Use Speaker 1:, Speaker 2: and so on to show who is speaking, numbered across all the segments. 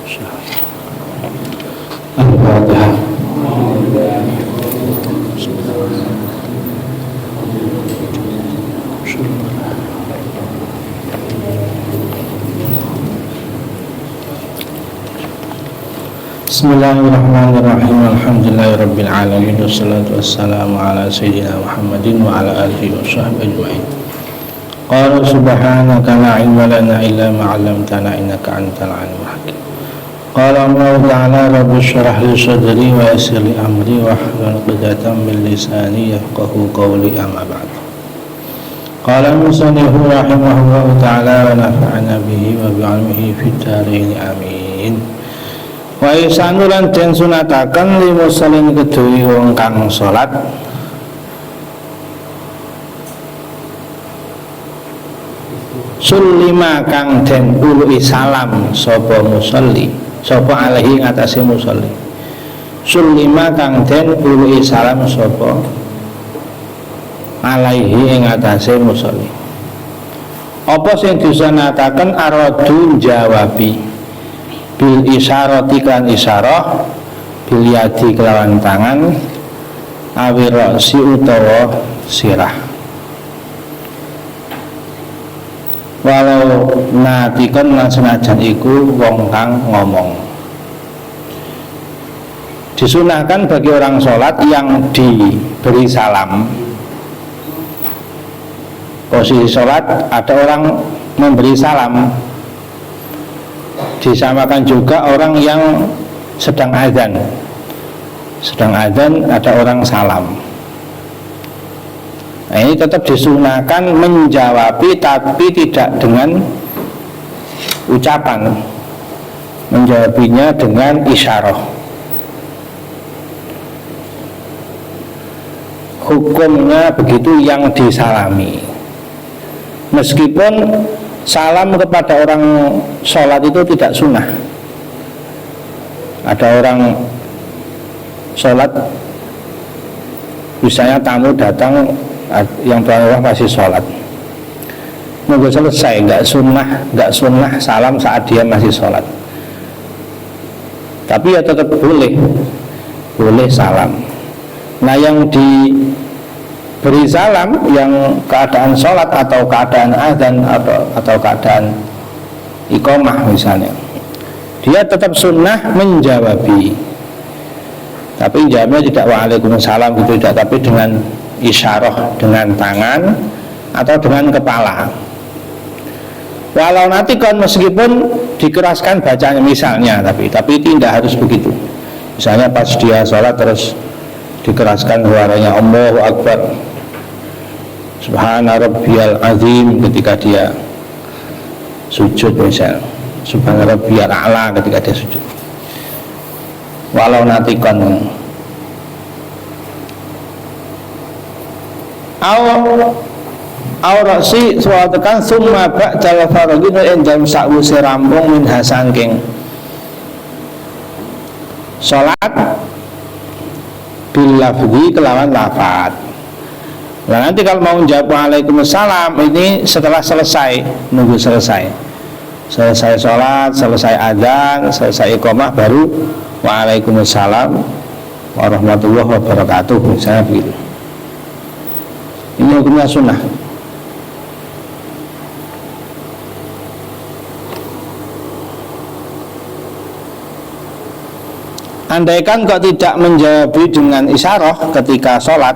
Speaker 1: Al-Fatihah. Bismillahirrahmanirrahim. Alhamdulillahirabbil alamin wassalatu wassalamu ala sayyidina Muhammadin wa ala alihi washabbihi ajmain. Qala subhanaka la ilma lana illa ma 'allamtana innaka antal alimul hakim. Qala Allah ta'ala rabbi shrah li sadri wa yassir li amri wa hlul 'uqdatam min lisani yafqahu qawli amma ba'd. Qala musannifu rahimahullah ta'ala wa nafa'ana bihi wa bi'ilmihi fid dharain amin. Wa isanu lan den sunataken li musallin kedue wong kang salat sulima kang den uluhi salam sapa musalli sapa alaihi ngatasi musalli sulima kang den uluhi salam sapa alaihi ing atase musalli. Apa sing disunataken aradu jawabi bil isyarati kan isyarah bil yadi kelawan tangan awirasi utawa sirah walau natikon lan senajan iku wong kang ngomong. Disunahkan bagi orang sholat yang diberi salam, posisi sholat ada orang memberi salam, disamakan juga orang yang sedang azan ada orang salam. Nah, ini tetap disunahkan menjawabi tapi tidak dengan ucapan, menjawabinya dengan isyarah. Hukumnya begitu yang disalami, meskipun salam kepada orang sholat itu tidak sunnah. Ada orang sholat, misalnya tamu datang yang tuan rumah masih sholat, nunggu selesai, nggak sunnah salam saat dia masih sholat. Tapi ya tetap boleh salam. Nah, yang diberi salam yang keadaan sholat atau keadaan azan atau keadaan iqamah misalnya, dia tetap sunnah menjawabi, tapi jawabnya tidak waalaikumsalam gitu, tidak, tapi dengan isyarah dengan tangan atau dengan kepala. Walau nanti kan meskipun dikeraskan bacanya misalnya, tapi tidak harus begitu. Misalnya pas dia sholat terus dikeraskan suaranya Allahu Akbar, Subhana rabbiyal azim ketika dia sujud misalnya, Subhana rabbiyal a'la ketika dia sujud. Walau natikon aurasi suwatakan summa ba'dal faragin endam sakwuse rampung min hasangking salat bil lafzi kelawan lafaz. Nah, nanti kalau mau menjawab waalaikumsalam ini setelah selesai, nunggu selesai sholat, selesai adzan, selesai iqamah, baru waalaikumsalam warahmatullahi wabarakatuh misalnya begitu. Ini hukumnya sunnah. Andaikan kok tidak menjawab dengan isyarah ketika sholat,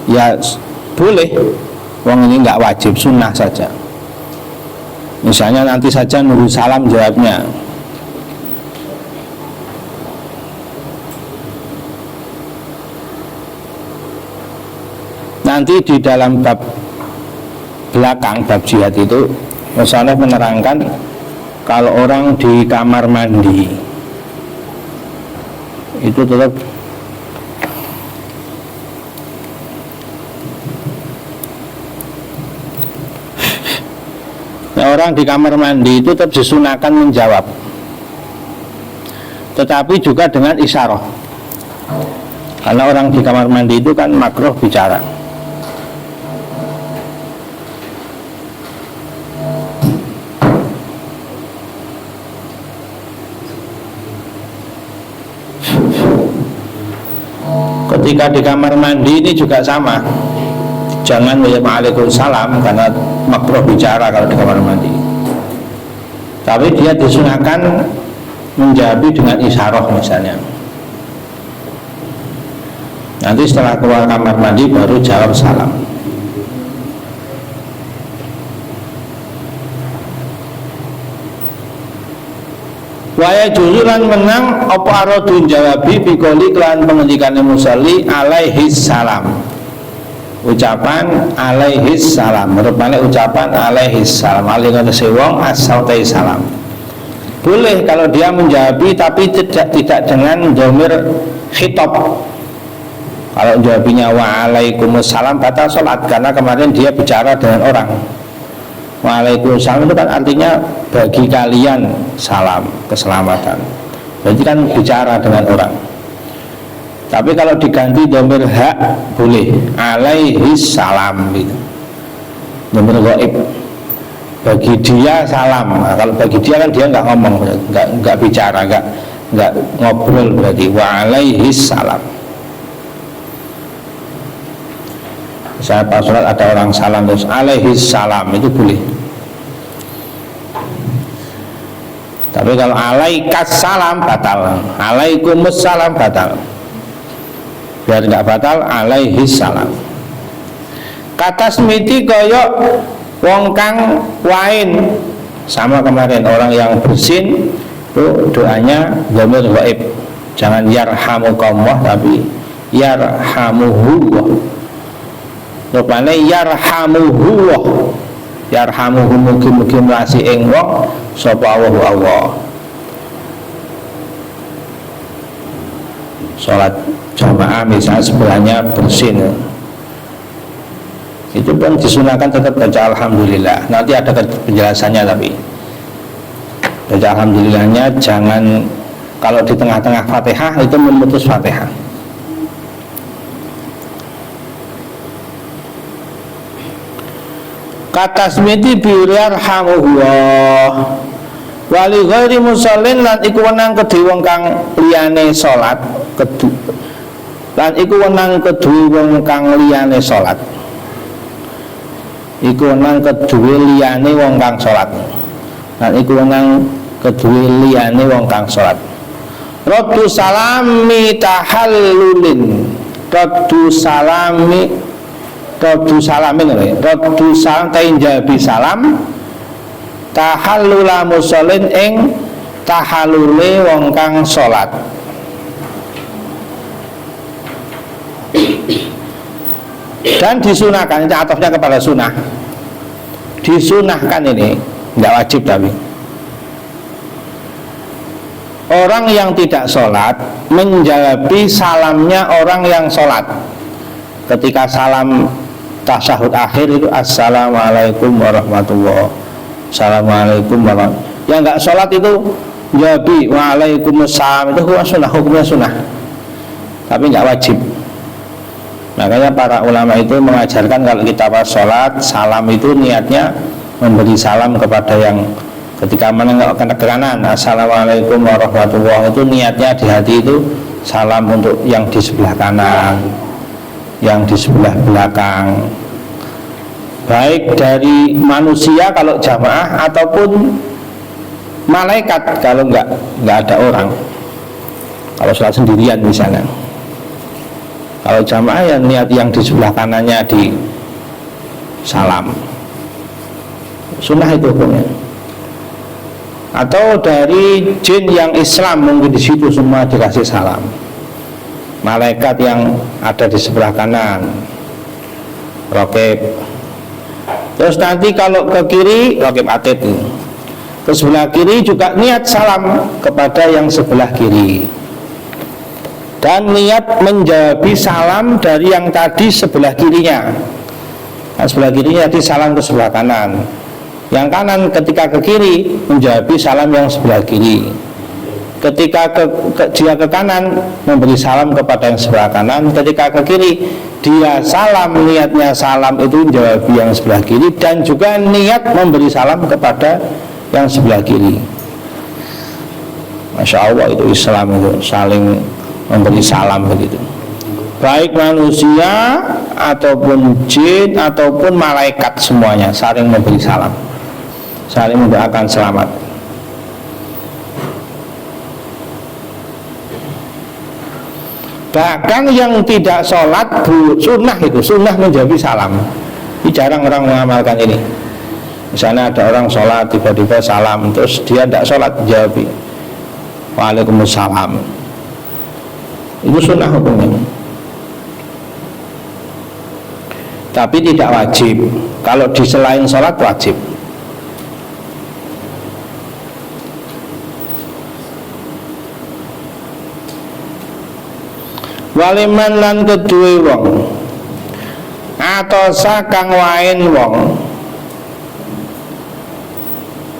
Speaker 1: ya boleh, wong ini nggak wajib, sunnah saja. Misalnya nanti saja nunggu salam jawabnya. Nanti di dalam bab belakang, bab jihad itu Rasulullah menerangkan kalau orang di kamar mandi itu tetap orang di kamar mandi itu tetap disunahkan menjawab, tetapi juga dengan isyarah, karena orang di kamar mandi itu kan makruh bicara. ketika di kamar mandi ini juga sama, jangan waalaikumsalam karena makruh bicara kalau di kamar mandi. Tapi dia disunahkan menjawab dengan isyarah misalnya. Nanti setelah keluar kamar mandi baru jawab salam. Waya juzulan menang apa aradun jawabi bikoli kelan pengendikane musalli alaihi salam. Ucapan alaihi salam merupane ucapan alaihi salam alingane wong as-sautai salam. Boleh kalau dia menjawabi tapi tidak dengan dhamir khitab. Kalau jawabinya waalaikumsalam batal sholat karena kemarin dia bicara dengan orang. Waalaikumsalam itu kan artinya bagi kalian salam keselamatan. Berarti kan bicara dengan orang. Tapi kalau diganti dhamir hak boleh alaihi salam gitu. Dhamir ghaib. Bagi dia salam. Nah, kalau bagi dia kan dia nggak ngomong, nggak bicara, nggak ngobrol berarti waalaihi salam. Misalnya pas sholat ada orang salam terus alaihi salam itu boleh. Tapi kalau alaikas salam batal, alaikumus salam batal. Biar tidak batal alaihi salam. Kata smiti koyok wong kang wain sama kemarin orang yang bersin itu doanya dhamir ghaib. Jangan yarhamukallah tapi yarhamuhullah. Rupane yarhamuhullah. Yarhamuhu mugi-mugi mlasi ing wong sapa Allah. Salat jamaah misalnya sebelahnya bersin, itu pun disunahkan tetap baca alhamdulillah. Nanti ada penjelasannya, tapi baca alhamdulillahnya jangan kalau di tengah-tengah Fatihah itu memutus Fatihah. Kata smiti biarhamuhullah wali ghairi musallin lan iku wenang kedhe wong kang liyane salat lan iku wenang kedhe wong kang liyane salat iku wenang kedhe liyane wong kang salat lan iku wenang kedhe liyane wong kang salat. Raddu salami tahallulin raddu salami raddu salamin raddu salam tainjabi salam tahallula musallin ing tahallule wong kang salat. Dan disunahkan, ini atofnya kepada sunnah. Disunahkan ini, tidak wajib tapi orang yang tidak sholat menjawabi salamnya orang yang sholat. Ketika salam tasyahud akhir itu assalamualaikum warahmatullahi assalamualaikum warahmatullahi. Yang nggak sholat itu jawabi waalaikumsalam, itu hukumnya sunnah tapi nggak wajib. Makanya para ulama itu mengajarkan kalau kita pas sholat salam itu niatnya memberi salam kepada yang ketika menengokkan ke kanan assalamualaikum warahmatullahi, itu niatnya di hati itu salam untuk yang di sebelah kanan, yang di sebelah belakang, baik dari manusia kalau jamaah ataupun malaikat kalau nggak ada orang, kalau sholat sendirian misalnya. Kalau jamaah ya niat yang di sebelah kanannya di salam, sunnah itu hukumnya. Atau dari jin yang Islam mungkin di situ semua dikasih salam. Malaikat yang ada di sebelah kanan, raqib. Terus nanti kalau ke kiri raqib atid. Terus sebelah kiri juga niat salam kepada yang sebelah kiri. Dan niat menjawabi salam dari yang tadi sebelah kirinya. Nah, sebelah kirinya tadi salam ke sebelah kanan. Yang kanan ketika ke kiri menjawabi salam yang sebelah kiri. Ketika dia ke kanan memberi salam kepada yang sebelah kanan. Ketika ke kiri dia salam, niatnya salam itu menjawab yang sebelah kiri. Dan juga niat memberi salam kepada yang sebelah kiri. Masya Allah, itu Islam itu saling memberi salam begitu. baik manusia ataupun jin ataupun malaikat, semuanya saling memberi salam, saling mendoakan selamat. Bahkan yang tidak sholat sunnah, itu sunnah menjawab salam. Ini jarang orang mengamalkan ini. Misalnya ada orang sholat tiba-tiba salam, terus dia tidak sholat jawab Waalaikumsalam. Itu sunnah hukumnya, tapi tidak wajib. Kalau di selain sholat wajib. Waliman lan kedue wong atau sakang wain wong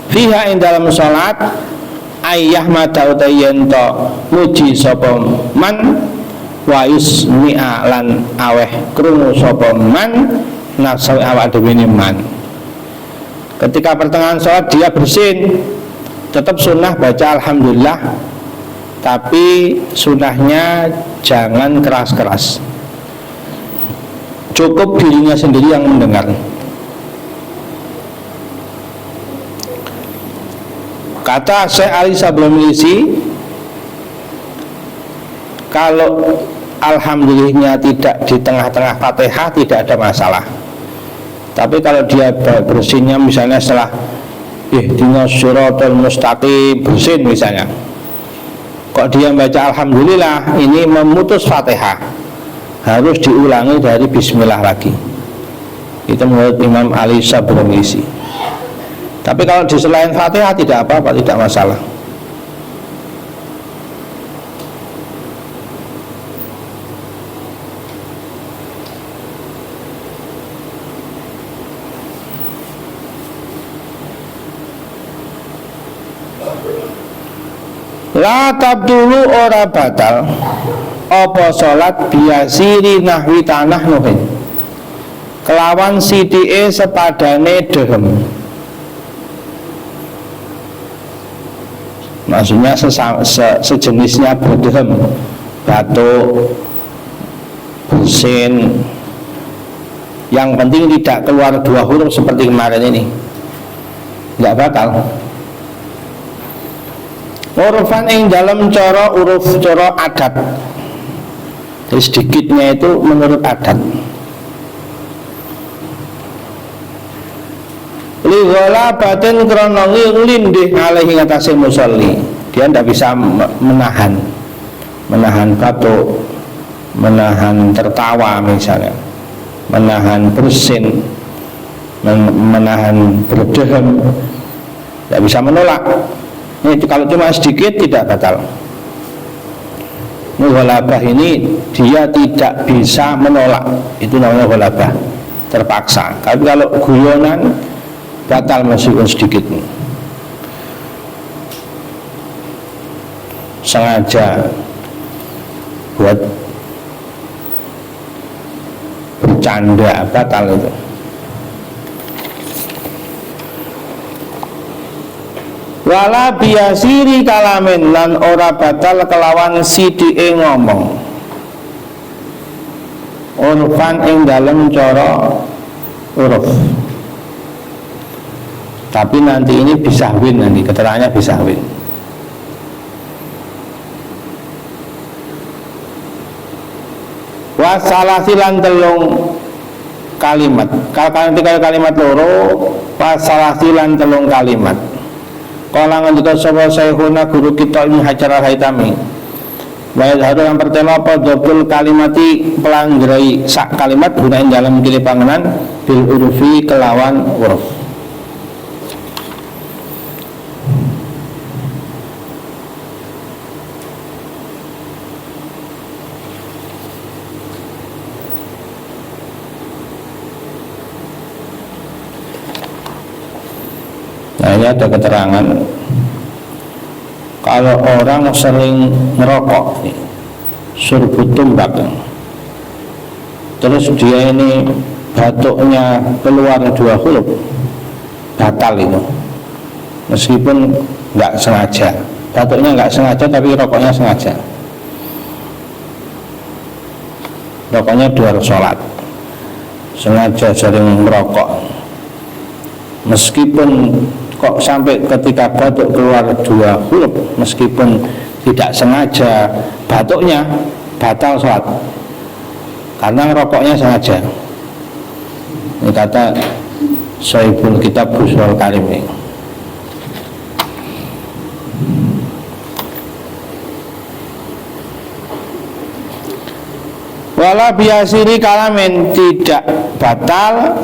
Speaker 1: fiha ing dalam sholat ayah mata utayento muji sapa man wa yusmi'a lan aweh krungu sapa man nafsu awak dhewe man. Ketika pertengahan sholat dia bersin, tetap sunnah baca alhamdulillah, tapi sunnahnya jangan keras-keras, cukup dirinya sendiri yang mendengar. Kata Syekh Ali Sablomilisi, kalau alhamdulillahnya tidak di tengah-tengah Fatihah tidak ada masalah. Tapi kalau dia bersinnya misalnya setelah ihdinas siratal mustaqim bersin misalnya, kok dia baca alhamdulillah, ini memutus Fatihah, harus diulangi dari bismillah lagi. Itu menurut Imam Ali Sablomilisi. Tapi kalau di selain Fatihah tidak apa-apa, tidak masalah. La tabdulu ora batal apa salat biasiri nahwi tanah nuhin kelawan sidike sepadane derem. Maksudnya sejenisnya berderem, batuk, bersin, yang penting tidak keluar 2 huruf seperti kemarin ini, nggak batal. Urufan ing dalam coro uruf coro adat, jadi sedikitnya itu menurut adat. Lighola batin kronongi lindih alaihi ngatasi musolli, dia tidak bisa menahan batuk, menahan tertawa misalnya, menahan bersin, menahan berdehem, tidak bisa menolak. Ini kalau cuma sedikit tidak batal. Mughalabah ini dia tidak bisa menolak, itu namanya mughalabah, terpaksa. Tapi kalau guyonan batal meskipun sedikit, sengaja buat bercanda batal itu. Wala biasiri kalamin lan ora batal kelawan sidike ngomong. Urfan ing dalem cara uruf. Tapi nanti ini bisa win, nanti keterangannya bisa win. Wasalasilan telung kalimat. Kalau kalimat loro, wasalasilan telung kalimat. Kala ngendika sapa saykhuna guru kita Ibnu Hajar Al-Haitami. Wa yadharu yang pertama apa dobul kalimati pelanggerai sak kalimat gunain dalam kili panganan bil urufi kelawan huruf. Nah ini ada keterangan kalau orang sering merokok, surbut tumbak, terus dia ini batuknya keluar 2 huruf, batal itu, meskipun nggak sengaja, batuknya nggak sengaja tapi rokoknya sengaja. pokoknya di luar sholat, sengaja sering merokok, meskipun kok sampai ketika batuk keluar 2 huruf, meskipun tidak sengaja batuknya, batal sholat karena ngerokoknya sengaja. Ini kata Sahibul Kitab Busrul Karim ini. Wala biasiri kalamin, tidak batal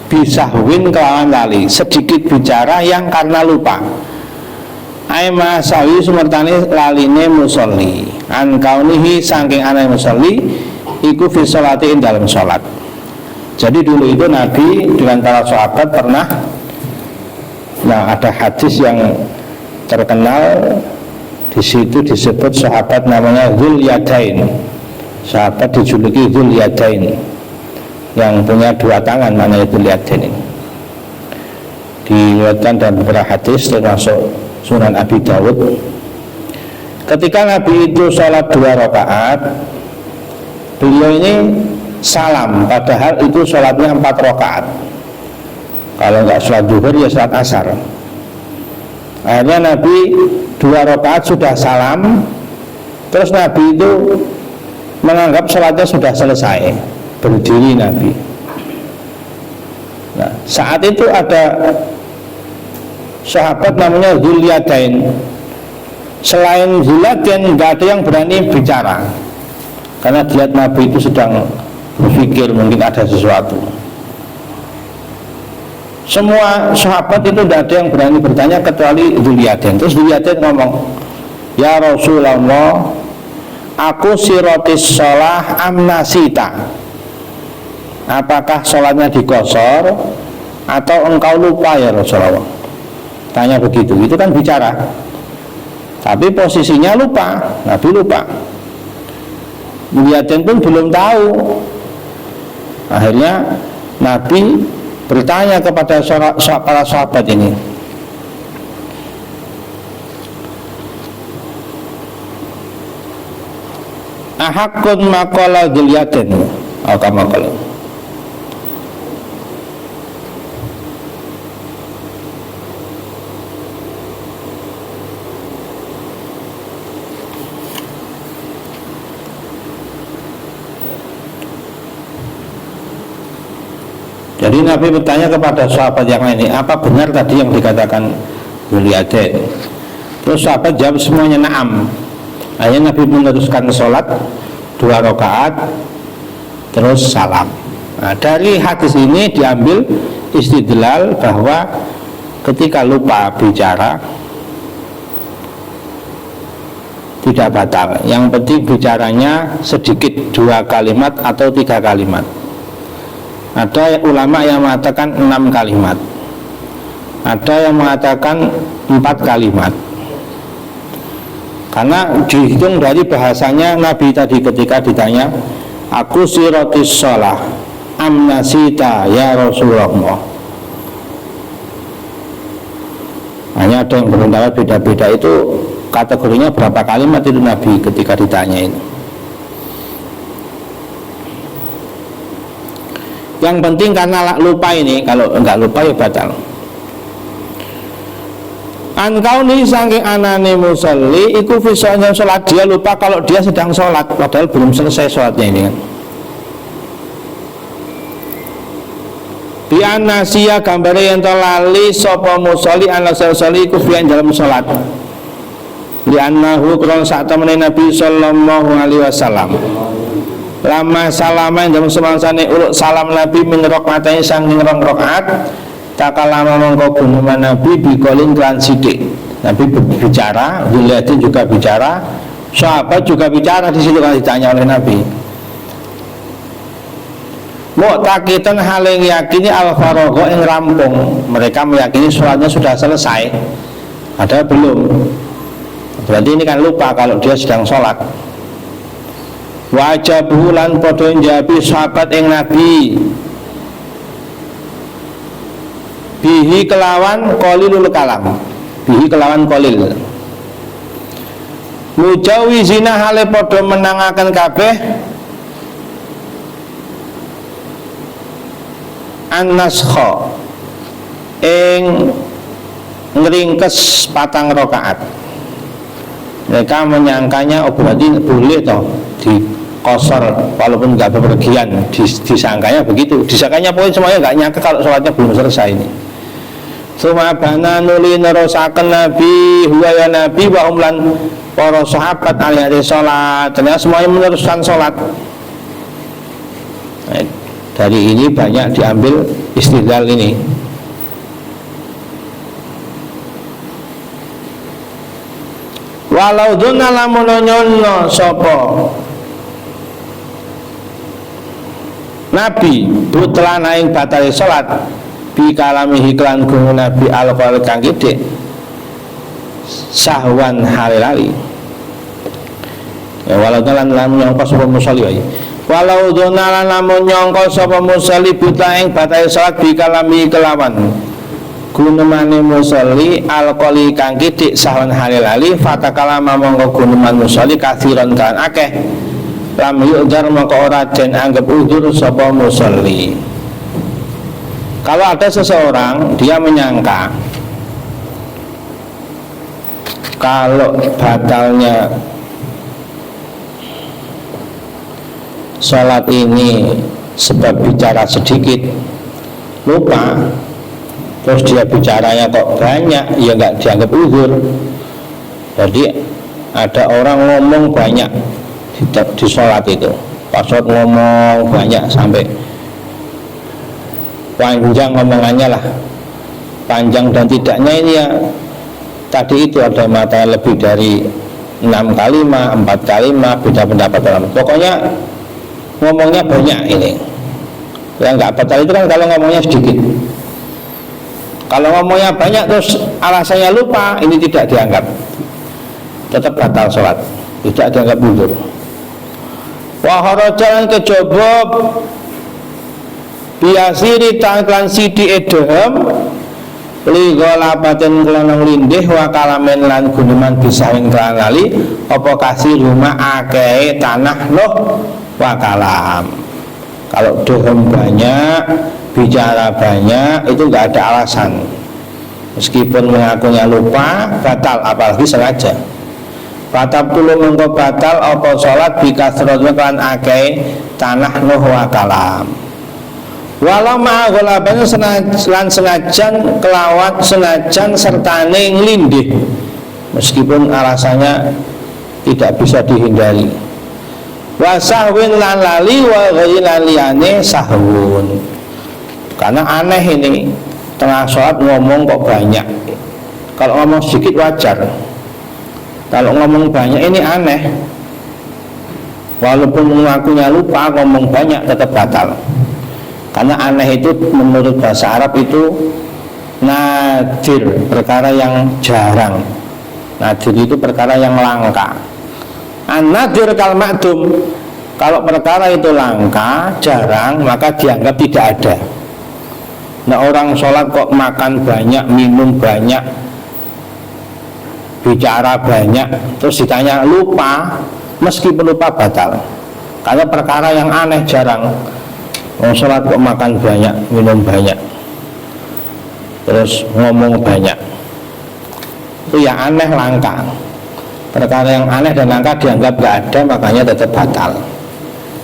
Speaker 1: bisahwin kelawan lali, sedikit bicara yang karena lupa. Aima sawi sumertani laline musolli, an kaunihi saking anai musolli iku fi sholatin dalam sholat. Jadi dulu itu Nabi dengan para sahabat pernah, nah ada hadis yang terkenal di situ disebut sahabat namanya Dzul Yadain. Sahabat dijuluki Dzul Yadain, yang punya 2 tangan, mana itu Dzul ini. Diriwayatkan dalam beberapa hadis termasuk Sunan Abi Dawud. Ketika Nabi itu sholat 2 rakaat, beliau ini salam, padahal itu sholatnya 4 rakaat. Kalau nggak sholat duhur ya sholat asar. Akhirnya Nabi 2 rakaat sudah salam, terus Nabi itu menganggap sholatnya sudah selesai, berdiri Nabi. Nah, saat itu ada sahabat namanya Dzul Yadain. Selain Dzul Yadain nggak ada yang berani bicara, karena dilihat Nabi itu sedang berpikir mungkin ada sesuatu. Semua sahabat itu tidak ada yang berani bertanya kecuali Dzul Yadain. Terus Dzul Yadain ngomong, ya Rasulullah, aku sirotis sholah amnasita, apakah sholatnya dikosor atau engkau lupa ya Rasulullah? Tanya begitu, itu kan bicara, tapi posisinya lupa, Nabi lupa. Dzul pun belum tahu. Akhirnya Nabi bertanya kepada para sahabat ini, ahakun makola Dzul Yadain atau makola. Jadi Nabi bertanya kepada sahabat yang lain, apa benar tadi yang dikatakan Dzul Yadain? Terus sahabat jawab semuanya na'am. Akhirnya Nabi meneruskan sholat 2 rakaat terus salam. Nah, dari hadis ini diambil istidlal bahwa ketika lupa bicara tidak batal. Yang penting bicaranya sedikit, 2 kalimat atau 3 kalimat. Ada ulama yang mengatakan 6 kalimat, ada yang mengatakan 4 kalimat. Karena dihitung dari bahasanya Nabi tadi ketika ditanya, aku sirotis sholah amnasita ya Rasulullah. Hanya ada yang berpendapat beda-beda itu kategorinya berapa kalimat itu Nabi ketika ditanya ini. Yang penting karena lupa ini, kalau enggak lupa ya batal. Ankau nih saking anane musalli iku fisanya sholat, dia lupa kalau dia sedang sholat padahal belum selesai sholatnya ini kan. Bi anasia gambare yen to lali sapa musalli ana sholli iku fi dalam sholat. Li annahu kron sak temene Nabi sallallahu alaihi wasallam. Lama salama dalam semangsane uluk salam Nabi min rakaatane saking rong rakaat takalama mongko gunuman Nabi bikolin kelan sidik. Nabi berbicara, Dzul Yadain juga bicara, sahabat juga bicara di situ kalau ditanya oleh Nabi. Mu'taqidan hale yakini al-faragha ing rampung. Mereka meyakini sholatnya sudah selesai. Ada belum? Berarti ini kan lupa kalau dia sedang sholat. Wajabuhu lan padha njabi sahabat ing Nabi bihi kelawan qalilul kalam, bihi kelawan qalil. Mujawizina hale padha menangaken kabeh an-naskha ing ngringkes 4 rakaat. Mereka menyangkanya berarti boleh toh di kosor walaupun nggak bepergian, disangkanya begitu, disangkanya pokoknya semuanya nggak nyangka kalau sholatnya belum selesai ini. Sumabana nuli nerusaken Nabi huwa ya Nabi wa umlan para sahabat alihati sholat, ternyata semuanya meneruskan sholat. Nah, dari ini banyak diambil istidlal ini. Walau duna lamun nyono sapa Nabi butlan aing batali salat bi kalamihi klan gunung Nabi alqal kang gedhe sahwan halali. Ya walau dalan lamun nyangka sapa musolli wae. Walau dona lamun nyangka sapa musolli buta ing batali salat bi kalamihi kelawan gunemane musolli alqali kang gedhe sahwan halali fatakalama mongko guneman musolli kathiran kan akeh lam yu'dzar maka ora den anggap udzur sapa musolli. Kalau ada seseorang dia menyangka kalau batalnya sholat ini sebab bicara sedikit lupa, terus dia bicaranya kok banyak, ya nggak dianggap udzur. Jadi ada orang ngomong banyak di sholat itu, pas sholat ngomong banyak sampai panjang ngomongannya lah, panjang dan tidaknya ini ya tadi itu ada mata lebih dari 6 kalimat, 4 kalimat, beda pendapat dalam. Pokoknya ngomongnya banyak ini. Yang nggak batal itu kan kalau ngomongnya sedikit. Kalau ngomongnya banyak terus alasannya lupa, ini tidak dianggap, tetap batal sholat, tidak dianggap mundur. Waharajalan kejobo biasiri tangklan sidi edhem ligolapaten kelonong lindih wa kalamen lan guneman bisahin kelan lali apa kasih rumah akeh tanah loh wa kalam. Kalau dehem banyak, bicara banyak, itu nggak ada alasan. Meskipun mengakunya lupa, batal, apalagi sengaja. Batal dulu mengko batal apa sholat bikasrot kelan akeh tanah loh wa kalam. Walau ma'agolaban senajan kelawat senajan sertane nglindih, meskipun alasannya tidak bisa dihindari. Wasahwin lan lali wa ghailan liyane sahwun. Karena aneh ini, tengah sholat ngomong kok banyak. Kalau ngomong sedikit wajar, kalau ngomong banyak ini aneh. Walaupun mengakunya lupa, ngomong banyak tetap batal. Karena aneh itu menurut bahasa Arab itu nadir, perkara yang jarang. Nadir itu perkara yang langka. An-nadir kal ma'dum, kalau perkara itu langka, jarang, maka dianggap tidak ada. Nah, orang sholat kok makan banyak, minum banyak, bicara banyak, terus ditanya lupa, meskipun lupa batal. Karena perkara yang aneh, jarang. Orang sholat kok makan banyak, minum banyak, terus ngomong banyak, itu yang aneh, langka. Perkara yang aneh dan langka dianggap gak ada, makanya tetap batal.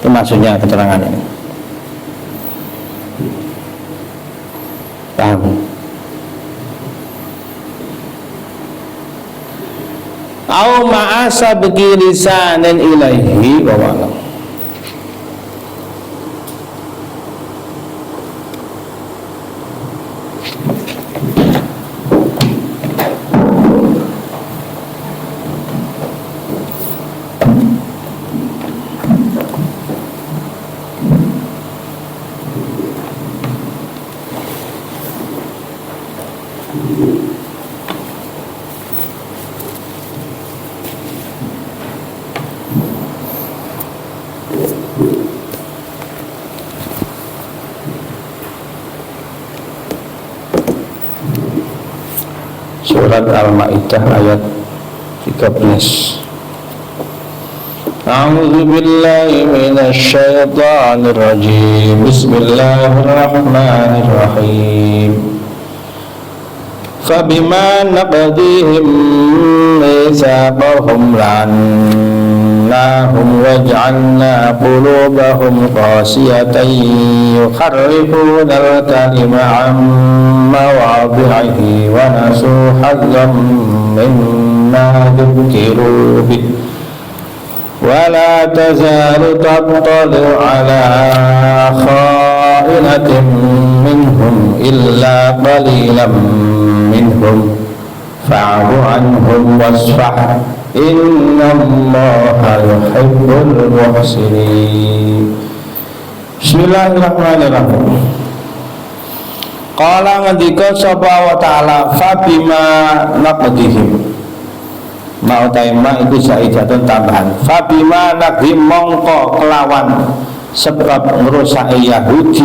Speaker 1: Itu maksudnya keterangan ini. Paham? Au ma'asa bagi lisanin ilaihi wa wa'alam. Surat Al-Ma'idah ayat 13. أعوذ بالله من الشيطان الرجيم بسم الله الرحمن الرحيم فبما نقضيهم ميثاقهم لعناهم وجعلنا قلوبهم قاسية يحرفون الكلم عن مواضعه ونسوا حظا مما ذكروا به ولا تزال تطلع على خائنة منهم إلا قليلا منهم فاعف عنهم واصفح إن الله يحب المحسنين. Bismillahirrahmanirrahim. Qala ngendika sapa wa ta'ala fabima naqdihim. Mau taima itu zaidatun tambahan. Fabima naqdihim mongko kelawan sebab ngerusak Yahudi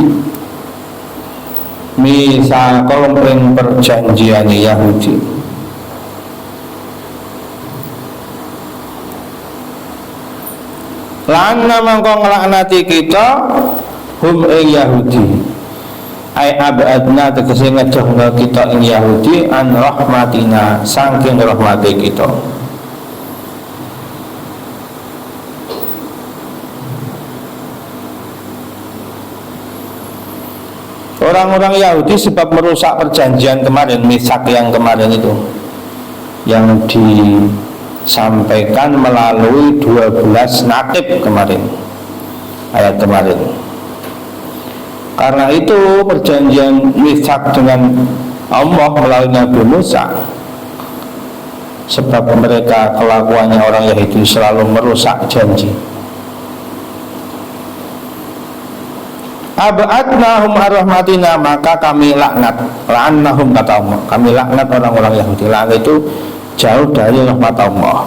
Speaker 1: misal kolong perjanjian Yahudi lana mongko ngelaknati kita hum Yahudi ay abadna tegese ngejohna kita ing Yahudi an rahmatina saking rahmati kita. Orang-orang Yahudi sebab merusak perjanjian kemarin, misak yang kemarin itu yang disampaikan melalui 12 nakib kemarin, ayat kemarin. Karena itu perjanjian misak dengan Allah melalui Nabi Musa, sebab mereka kelakuannya orang Yahudi selalu merusak janji. Abadnahum arrahmatina, maka kami laknat, la'annahum kata Allah, kami laknat orang-orang Yahudi. Laknat itu jauh dari rahmat Allah.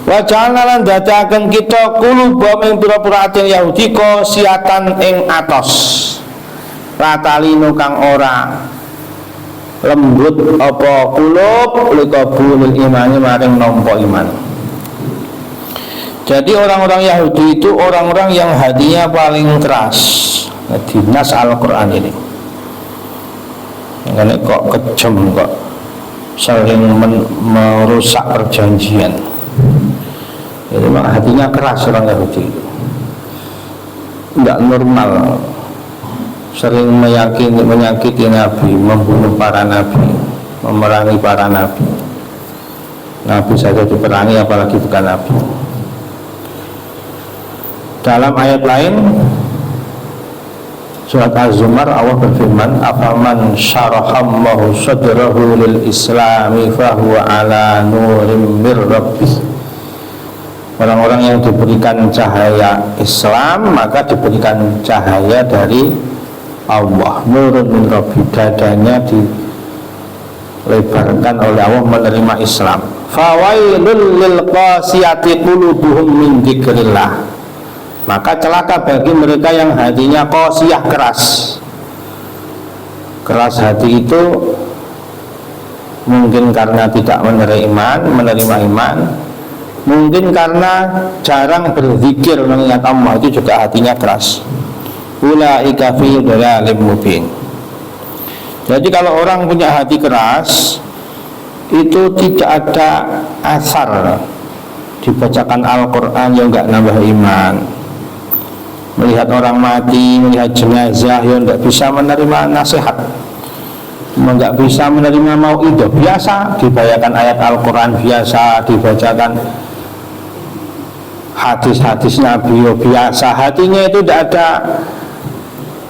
Speaker 1: Wa ja'alna lan dadaken kita qulubahum ing pira-pira ati Yahudi qasiatan ing atos. Latalinu kang ora lembut apa qulub liqabulil imani maring nampa iman. Jadi orang-orang Yahudi itu orang-orang yang hatinya paling keras di nas Al-Quran ini. Karena kok kejam, kok sering merusak perjanjian. Jadi memang hatinya keras orang Yahudi itu, tidak normal, sering menyakiti Nabi, membunuh para Nabi, memerangi para Nabi. Nabi saja diperangi, apalagi bukan Nabi. Dalam ayat lain surat Az-Zumar Allah berfirman, afaman syarahallahu sadrahu lil islami fahuwa ala nurim mir rabbih. Orang-orang yang diberikan cahaya Islam maka diberikan cahaya dari Allah, nurun min rabbih, dadanya dilebarkan oleh Allah menerima Islam. Fawailul lil qasiyati qulubuhum min dzikrillah, maka celaka bagi mereka yang hatinya qasiyah, keras hati itu mungkin karena tidak menerima iman, mungkin karena jarang berzikir mengingat Allah, itu juga hatinya keras. Ulaika fi dhalalim mubin. Jadi kalau orang punya hati keras itu tidak ada asar dibacakan Al-Quran yang enggak nambah iman, melihat orang mati, melihat jenazah yang tidak bisa menerima nasihat, tidak bisa menerima mau'idah, biasa dibacakan ayat Al-Quran, biasa dibacakan hadis-hadis Nabi, biasa, hatinya itu tidak ada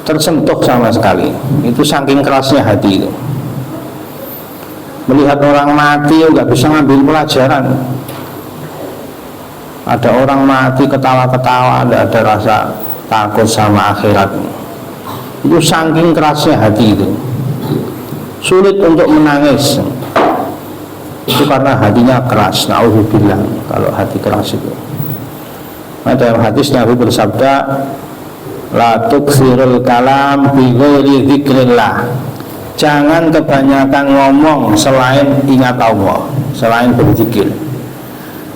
Speaker 1: tersentuh sama sekali. Itu saking kerasnya hati itu. Melihat orang mati nggak bisa ngambil pelajaran. Ada orang mati ketawa-ketawa, tidak ada rasa takut sama akhirat. Itu saking kerasnya hati itu, sulit untuk menangis. Itu karena hatinya keras. Na'udzubillah kalau hati keras itu. Nah, dalam hadis Nabi bersabda, la tuksirul kalam bi ghairi dzikrillah, jangan kebanyakan ngomong selain ingat Allah, selain berzikir.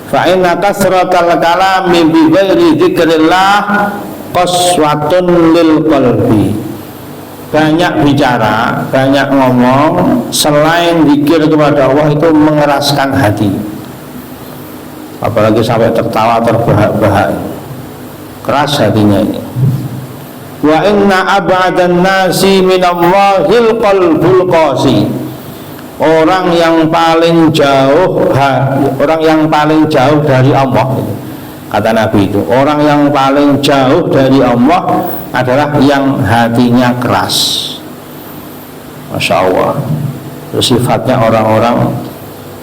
Speaker 1: Fa inna kasratal kalami bi ghairi dzikrillah qaswatun lil qalbi. Banyak bicara, banyak ngomong selain zikir kepada Allah itu mengeraskan hati. Apalagi sampai tertawa terbahak-bahak, keras hatinya ini. Wa inna ab'adan nasi minallahil qalbul qasi. Orang yang paling jauh dari Allah, kata Nabi itu, orang yang paling jauh dari Allah adalah yang hatinya keras. Masya Allah. Itu sifatnya orang-orang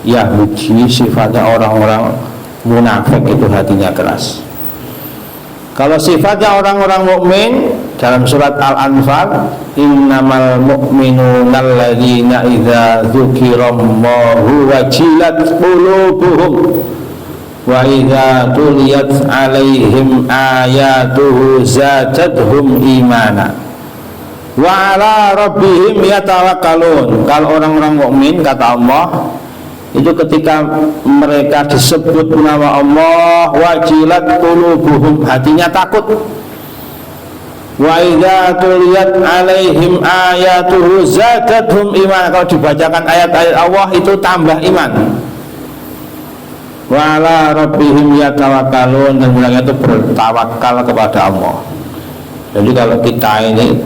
Speaker 1: Yahudi, sifatnya orang-orang munafik, itu hatinya keras. Kalau sifatnya orang-orang mukmin dalam surat Al-Anfal, innamal mu'minuna alladzina idza dzukirallahu wajilat qulubuhum wa idza tuliyat alaihim ayatuhu zadatuhum imana wa ala rabbihim yatawakkalun. Kalau orang-orang mukmin, kata Allah, itu ketika mereka disebut nama Allah, wajilat qulubuhum, hatinya takut. Wa idza tuliyat alaihim ayatuhu zadatuhum iman, kalau dibacakan ayat-ayat Allah itu tambah iman. Wa ala rabbihim yatawakkalun, dan mereka itu bertawakal kepada Allah. Jadi kalau kita ini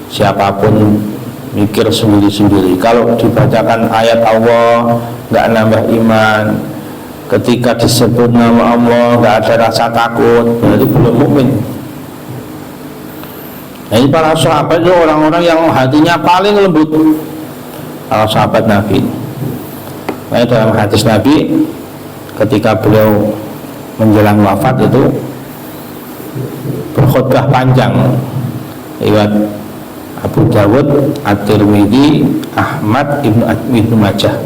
Speaker 1: siapapun mikir sendiri-sendiri, kalau dibacakan ayat Allah nggak nambah iman, ketika disebut nama Allah nggak ada rasa takut, berarti belum mukmin. Nah, ini para sahabat itu orang-orang yang hatinya paling lembut, para sahabat Nabi. Nah, dalam hadis Nabi ketika beliau menjelang wafat itu berkhutbah panjang lewat Abu Dawud, At-Tirmidzi, Ahmad, Ibnu Majah.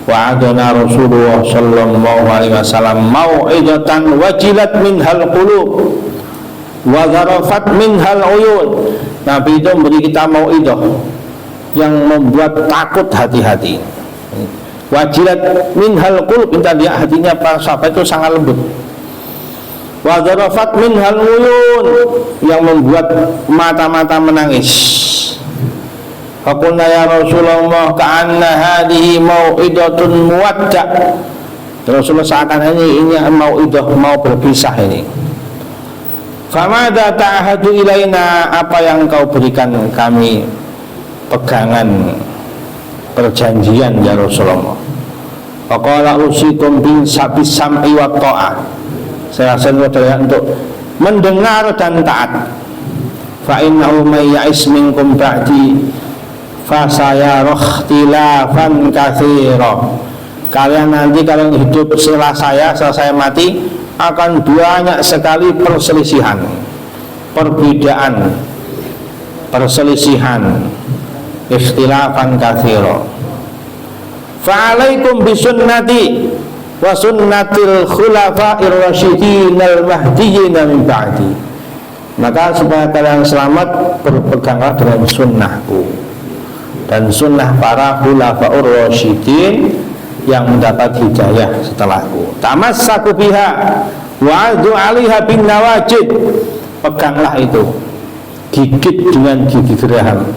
Speaker 1: Wa'adana Rasulullah sallallahu alaihi wasallam mau'izatan wajilat minhal qulub wa zarafat minhal uyun. Nabi itu memberi kita mau'izah yang membuat takut hati-hati. Wajilat minhal qulub, kita lihat hatinya para sahabat itu sangat lembut. Wa zarafat minhal uyun, yang membuat mata-mata menangis. Faqulna ya Rasulullah ka'anna hadhihi mau'idatun muwadda'. Rasulullah seakan ini mau'idah, mau berpisah ini. Famada ta'ahadu ilaina, apa yang kau berikan kami pegangan perjanjian ya Rasulullah. Faqala usikum bin sabis sam'i wa ta'ah, saya adalah untuk mendengar dan taat. Fa innahu may ya'is minkum ba'di fa sayara ikhtilafan katsira. Kalian nanti kalau hidup setelah saya mati, akan banyak sekali perselisihan, perbedaan, perselisihan, ikhtilafan katsira. Fa alaikum bisunnati wa sunnatil khulafa'ir rasyidin al-mahdiyyin min ba'di. Maka supaya kalian selamat, berpeganglah dengan sunnahku dan sunnah para khulafa'ur rasyidin yang mendapat hidayah setelahku. Tamassaku biha wa 'addu 'alaiha bin nawajid. Peganglah itu, gigit dengan gigi geraham.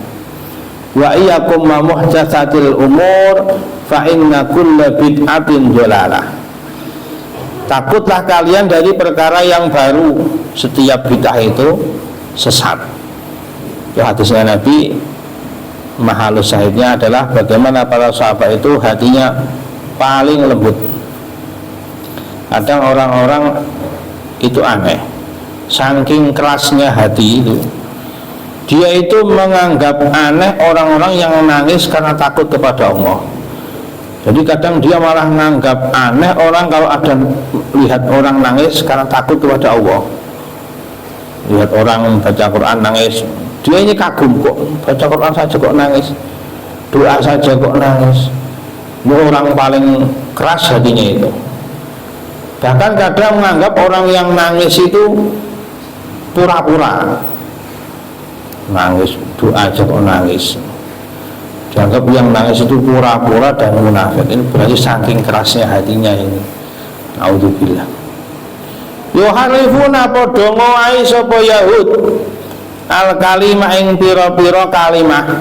Speaker 1: Wa iyyakum ma muhdatsatil umur fa inna kulla bid'atin dhalalah. Takutlah kalian dari perkara yang baru, setiap bid'ah itu sesat. Itu hadisnya Nabi. Mahalus syahidnya adalah bagaimana para sahabat itu hatinya paling lembut. Kadang orang-orang itu aneh, saking kerasnya hati itu, dia itu menganggap aneh orang-orang yang nangis karena takut kepada Allah. Jadi kadang dia malah menganggap aneh orang kalau ada lihat orang nangis karena takut kepada Allah. Lihat orang baca Quran nangis, dia ini kagum, kok baca Quran saja kok nangis, doa saja kok nangis. Orang paling keras hatinya itu. Bahkan kadang menganggap orang yang nangis itu pura-pura nangis, doa aja kok nangis. Dianggap yang nangis itu pura-pura dan munafik. Ini berarti saking kerasnya hatinya ini. A'udzubillah. Yuharifuna padha ngowahi sapa Yahud al kalimah ing pira-pira kalimah.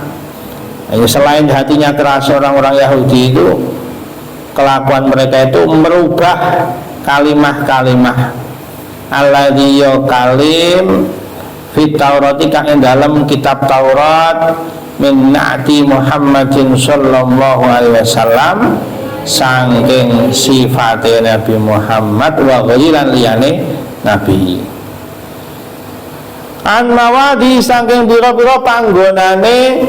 Speaker 1: Selain hatinya keras orang-orang Yahudi itu, kelakuan mereka itu merubah kalimah-kalimah alladzi kalim fit Taurati kang ing dalam kitab Taurat min na'ti Muhammadin sallallahu alaihi wasallam saking sifate Nabi Muhammad wa ghairan liyane nabi an mawadi saking pira-pira panggonane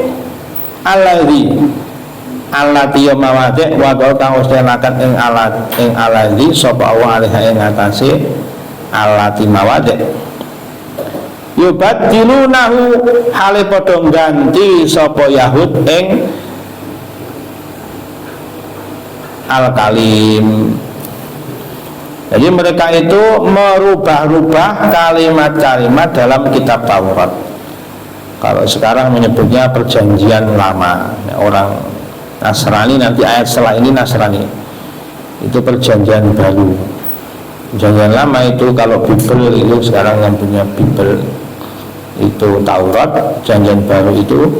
Speaker 1: alladzi allati mawadi wa kang wis tenakan ing alladzi sapa wa alaiha ing atase allati mawadi yubaddilunahu hale padha ganti sapa Yahud ing al-kalim. Jadi mereka itu merubah-rubah kalimat-kalimat dalam kitab Taurat. Kalau sekarang menyebutnya perjanjian lama. Orang Nasrani nanti ayat setelah ini Nasrani. Itu perjanjian baru. Perjanjian lama itu kalau Bible itu sekarang yang punya Bible itu Taurat, perjanjian baru itu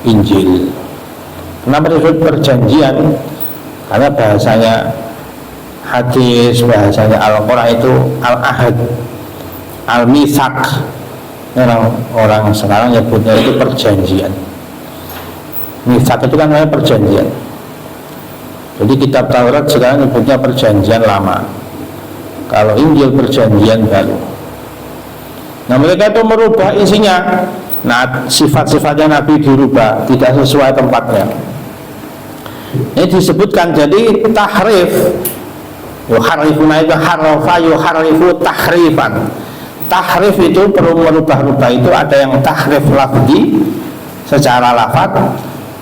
Speaker 1: Injil. Kenapa disebut perjanjian? Karena bahasanya hadis, bahasanya Al-Quran itu Al-Ahad, Al-Mithaq. Orang sekarang nyebutnya itu perjanjian. Mithaq itu kan namanya perjanjian. Jadi kitab Taurat sekarang nyebutnya perjanjian lama. Kalau Injil perjanjian baru. Nah mereka itu merubah isinya. Nah sifat-sifatnya Nabi dirubah, tidak sesuai tempatnya. Ini disebutkan jadi tahrif. Yuharifuna itu harfa yuharifu tahrifan. Tahrif itu perlu merubah-rubah, itu ada yang tahrif lafzi secara lafaz,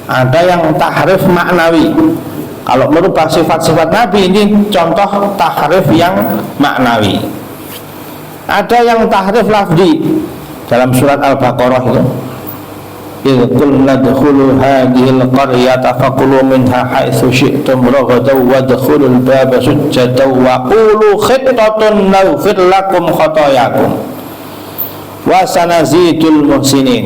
Speaker 1: ada yang tahrif maknawi. Kalau merubah sifat-sifat Nabi ini contoh tahrif yang maknawi. Ada yang tahrif lafzi dalam surat Al-Baqarah itu. إذ قلنا ادخلوا هذه القرية فكلوا منها حيث شئتم رغدا وادخلوا الباب سجدا وقولوا خطة نغفر لكم خطاياكم وسنزيد المحسنين.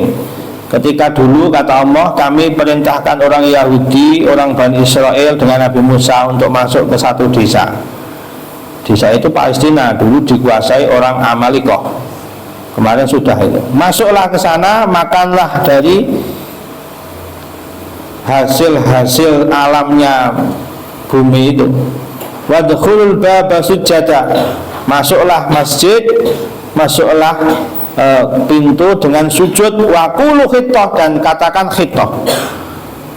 Speaker 1: Ketika dulu kata Allah, kami perintahkan orang Yahudi, orang Bani Israel dengan Nabi Musa untuk masuk ke satu desa. Desa itu Palestina, dulu dikuasai orang Amalikoh. Kemarin sudah itu. Masuklah ke sana, makanlah dari hasil-hasil alamnya bumi itu. Wadkhulul baba sujada. Masuklah masjid, masuklah pintu dengan sujud. Waqulu khittah, dan katakan khittah.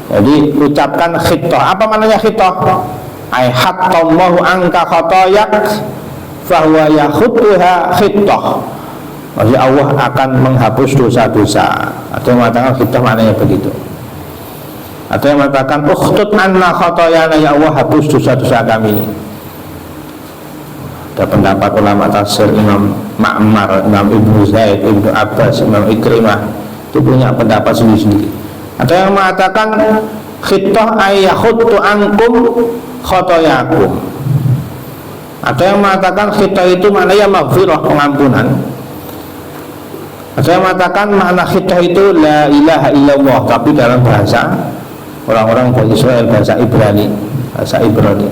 Speaker 1: Jadi ucapkan khittah. Apa maknanya khittah? Ai hattallahu anka khatayak fahuwa yakhuttuha khittah. Maksudnya Allah akan menghapus dosa-dosa. Atau yang mengatakan khittah maknanya begitu. Atau yang mengatakan ukhtut anna khatayana, ya Allah hapus dosa-dosa kami. Ada pendapat ulama tafsir Imam Ma'mar, Imam Ibnu Zaid, Ibnu Abbas, Imam Ikrimah, itu punya pendapat sendiri-sendiri. Ada yang mengatakan khittah ay yakhuttu ankum khatayakum. Ada yang mengatakan khittah itu maknanya maghfirah, pengampunan. Ada yang mengatakan makna khittah itu la ilaha illallah, tapi dalam bahasa orang-orang Bani Israel, bahasa Ibrani, bahasa Ibrani.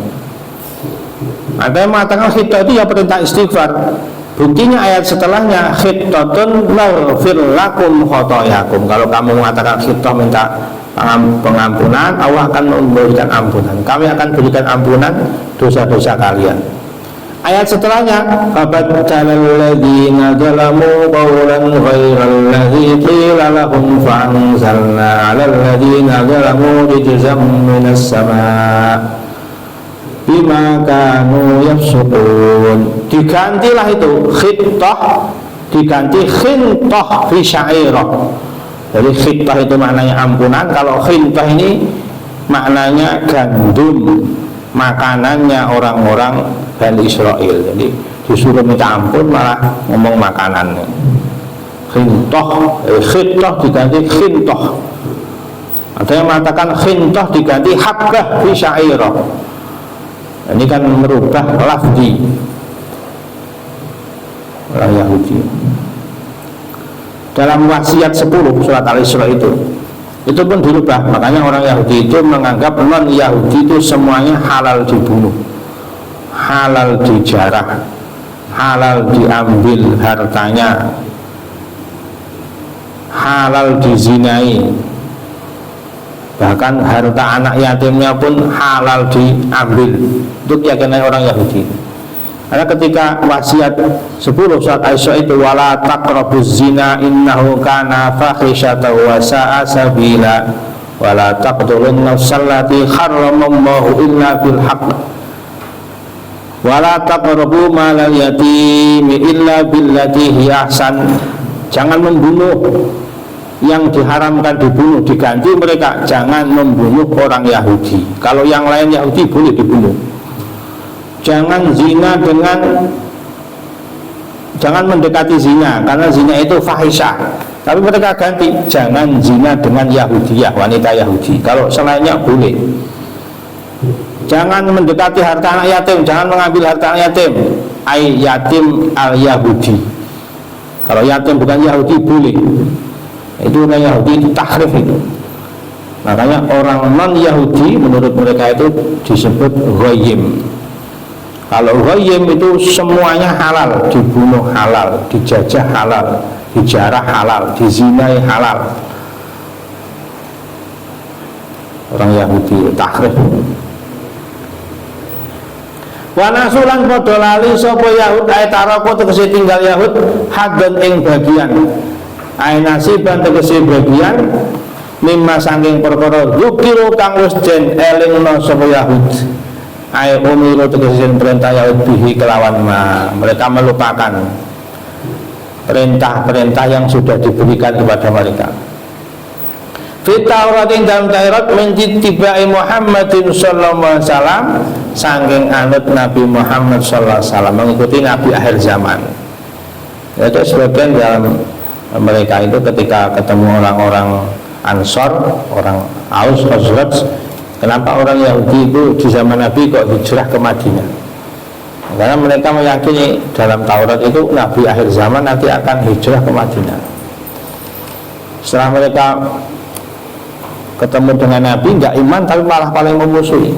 Speaker 1: Ada yang mengatakan khittah itu ya perintah istighfar. Buktinya ayat setelahnya khittatun naghfir lakum khotoyakum. Kalau kamu mengatakan khittah minta pengampunan, Allah akan memberikan ampunan. Kami akan berikan ampunan dosa-dosa kalian. Ayat setelahnya fabaddalal ladzina zalamu qawlan ghairal ladzi qila lahum fa'anzalna 'alal ladzina zalamu rijzam minas sama' bima kanu yafsukun. Digantilah itu khittah, diganti khintah fi syairah. Jadi khittah itu maknanya ampunan. Kalau khintah ini maknanya gandum, makanannya orang-orang Bani Israel. Jadi disuruh minta ampun malah ngomong makanan. Khittah diganti khintah. Ada yang mengatakan khintah diganti habbah fi syairah. Ini kan merubah lafzi orang Yahudi. Dalam wasiat 10 surat Al-Isra itu pun dirubah. Makanya orang Yahudi itu menganggap non Yahudi itu semuanya halal dibunuh, halal dijarah, halal diambil hartanya, halal dizinai, bahkan harta anak yatimnya pun halal diambil. Itu keyakinan orang Yahudi. Karena ketika wasiat 10 surat Al-Isra itu, wala taqrabuz zina innahu kana fahisyatan wa sa'a sabila wala taqtulun nafsallati harramallahu illa bil haqq wala taqrabu malal yatimi illa billati hiya ahsan. Jangan membunuh yang diharamkan dibunuh, diganti mereka jangan membunuh orang Yahudi. Kalau yang lain Yahudi boleh dibunuh. Jangan zina jangan mendekati zina karena zina itu fahisyah. Tapi mereka ganti, jangan zina dengan Yahudiyah, wanita Yahudi. Kalau selainnya boleh. Jangan mendekati harta anak yatim, jangan mengambil harta anak yatim. Ai yatim al Yahudi. Kalau yatim bukan Yahudi boleh. Itu orang Yahudi itu tahrif itu. Makanya orang non Yahudi menurut mereka itu disebut ghayyim. Kalau ghayyim itu semuanya halal, dibunuh halal, dijajah halal, dijarah halal, dizinai halal. Orang Yahudi tahrif. Wa nasulan padha lali sapa Yahud ay tarako tegese tinggal Yahud hadon ing bagian. Ay nasiban tegese bagian mimma saking perkara zukiru kang wis den elingna sapa Yahud. Ay umiru tegese perintah Yahud bihi kelawan mereka melupakan perintah-perintah yang sudah diberikan kepada mereka. Fit Taurat ing dalam Taurat menjitibai Muhammadin sallallahu alaihi wasallam saking anut Nabi Muhammad sallallahu alaihi wasallam, mengikuti Nabi akhir zaman. Itu sebagian dalam mereka itu ketika ketemu orang-orang Ansor, orang Aus, Khazraj, kenapa orang Yahudi itu di zaman Nabi kok hijrah ke Madinah? Karena mereka meyakini dalam Taurat itu Nabi akhir zaman nanti akan hijrah ke Madinah. Setelah mereka ketemu dengan Nabi nggak iman tapi malah paling memusuhi.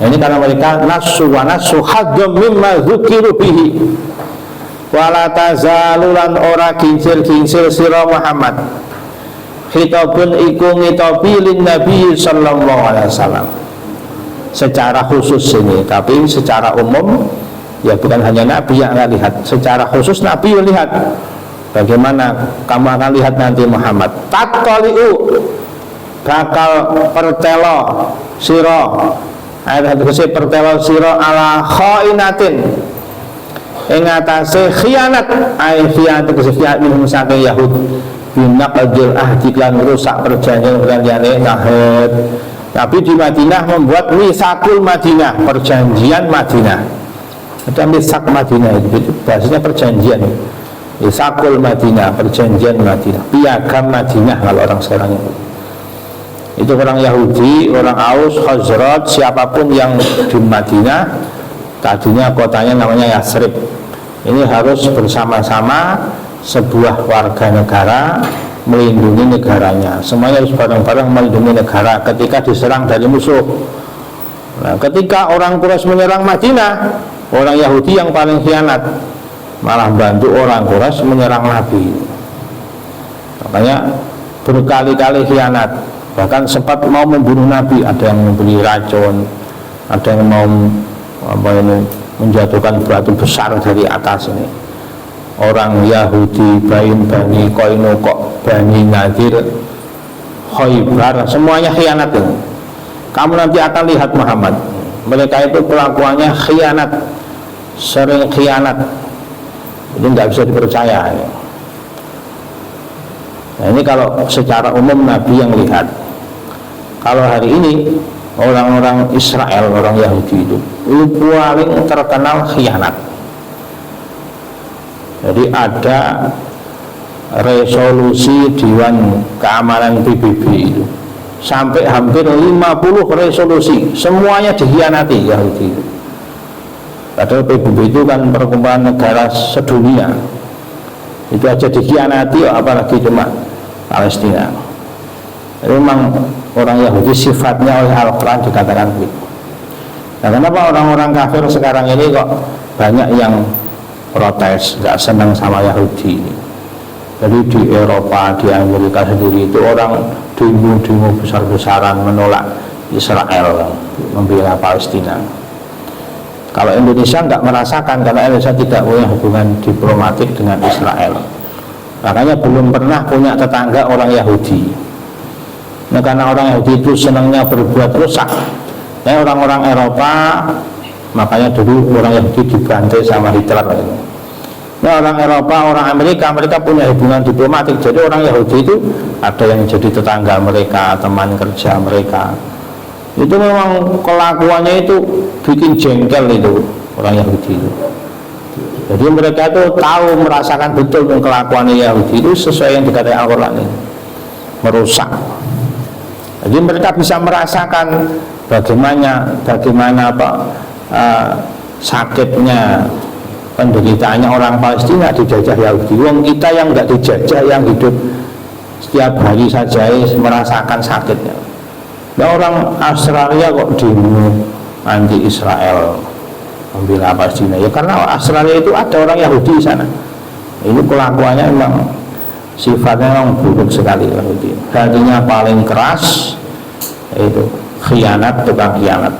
Speaker 1: Nah, ini karena mereka nasu wa nasu haddum mimma dzukiru bihi wala tazalulan ora kincil-kincil sira Muhammad. Khitabun iku ngitopi lin Nabi sallallahu alaihi wasallam. Secara khusus ini, tapi secara umum ya bukan hanya Nabi yang akan lihat, secara khusus Nabi melihat. Bagaimana kamu akan lihat nanti Muhammad? Tattali'u bakal pertelo sira, ayat hadis pertelo sira ala khainatin ing atase khianat, ay khianat tegese khianat minhum saking Yahud binaqdil ahdi lan rusak perjanjian perjanjiane nahad. Tapi di Madinah membuat misakul Madinah, perjanjian Madinah. Ada misak Madinah itu bahasanya perjanjian. Misakul Madinah, perjanjian Madinah, piagam Madinah kalau orang sekarang itu orang Yahudi, orang Aus, Khazraj, siapapun yang di Madinah, tadinya kotanya namanya Yasrib, ini harus bersama-sama sebuah warga negara melindungi negaranya. Semuanya harus bareng-bareng melindungi negara ketika diserang dari musuh. Nah, ketika orang Quraisy menyerang Madinah, orang Yahudi yang paling khianat malah bantu orang Quraisy menyerang Nabi. Makanya berkali-kali khianat. Bahkan sempat mau membunuh Nabi, ada yang memberi racun, ada yang mau menjatuhkan batu besar dari atas ini. Orang Yahudi, Bani Qainuqa, Bani Nadir, Khaybar, semuanya khianat ini. Kamu nanti akan lihat Muhammad. Mereka itu kelakuannya khianat, sering khianat. Ini tidak bisa dipercaya. Nah, ini kalau secara umum Nabi yang lihat. Kalau hari ini orang-orang Israel, orang Yahudi itu paling terkenal khianat. Jadi ada resolusi Dewan Keamanan PBB itu sampai hampir 50 resolusi, semuanya dikhianati Yahudi. Padahal PBB itu kan perkumpulan negara sedunia, itu aja dikhianati, apalagi cuma Palestina. Memang orang Yahudi sifatnya oleh Al-Quran dikatakan begitu. Nah, kenapa orang-orang kafir sekarang ini kok banyak yang protes, nggak senang sama Yahudi ini? Jadi di Eropa, di Amerika sendiri itu orang demo-demo besar-besaran menolak Israel, membela Palestina. Kalau Indonesia nggak merasakan, karena Indonesia tidak punya hubungan diplomatik dengan Israel. Makanya belum pernah punya tetangga orang Yahudi. Nah, karena orang Yahudi itu senangnya berbuat rusak. Nah, orang-orang Eropa, makanya dulu orang Yahudi dibantai sama Hitler. Nah, orang Eropa, orang Amerika, mereka punya hubungan diplomatik. Jadi orang Yahudi itu ada yang jadi tetangga mereka, teman kerja mereka. Itu memang kelakuannya itu bikin jengkel itu orang Yahudi itu. Jadi mereka itu tahu, merasakan betul kelakuan Yahudi itu sesuai yang dikatakan Al-Quran ini, merusak. Jadi mereka bisa merasakan bagaimana sakitnya, penderitaannya orang Palestina dijajah Yahudi. Wong kita yang nggak dijajah, yang hidup setiap hari saja merasakan sakitnya. Nah, orang Australia kok demo anti Israel, membela Palestina? Ya karena Australia itu ada orang Yahudi di sana. Ini kelakuannya memang sifatnya memang buruk sekali Yahudi. Hatinya paling keras, itu khianat, tukang khianat.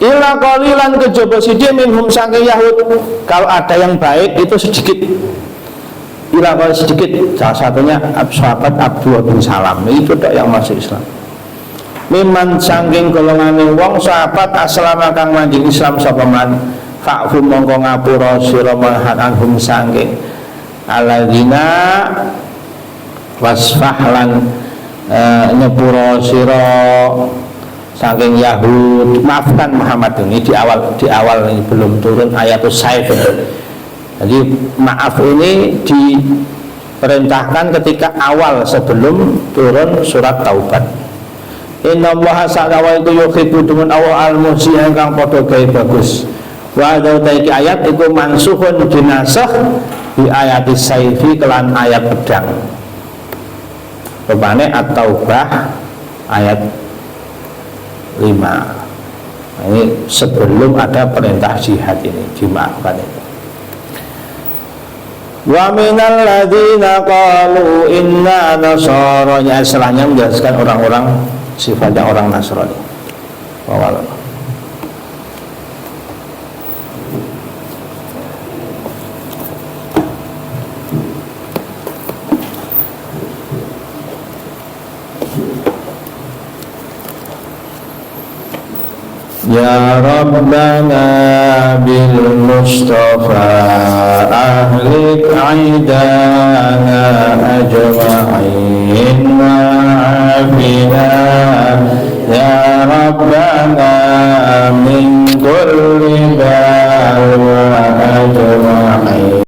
Speaker 1: Ila qalilan kejaba sithik minhum saking Yahud. Kalau ada yang baik itu sedikit. Ila qalilan sedikit. Salah satunya sahabat Abdullah bin Salam, itu dak yang masuk Islam. Miman saking golongan wong sahabat aslama kang manjing Islam sapa man fa'fu mongko ngapura sira mahan anhum saking alladzina wasfahlan nyepura sira saking Yahud. Maafkan Muhammad, ini di awal ini belum turun ayatus saif. Jadi maaf ini diperintahkan ketika awal sebelum turun surat Taubat. Inna allaha sa'awa itu yukhibbu dengan Allah al-muhsin kang padha gawe bagus. Wa taiki ayat itu mansuhun dinasakh di ayat saifi kelan ayat pedang. Rupane At-Taubah ayat 5. Nah, ini sebelum ada perintah jihad ini dimaafkan itu. Wa minal ladzina qalu inna nasara, setelahnya menjelaskan orang-orang sifatnya orang Nasrani. Wallah. Ya Rabbana bil Mustafa ahlik aidana ajma'in wa afina ya Rabbana min kulli balwa ajma'in.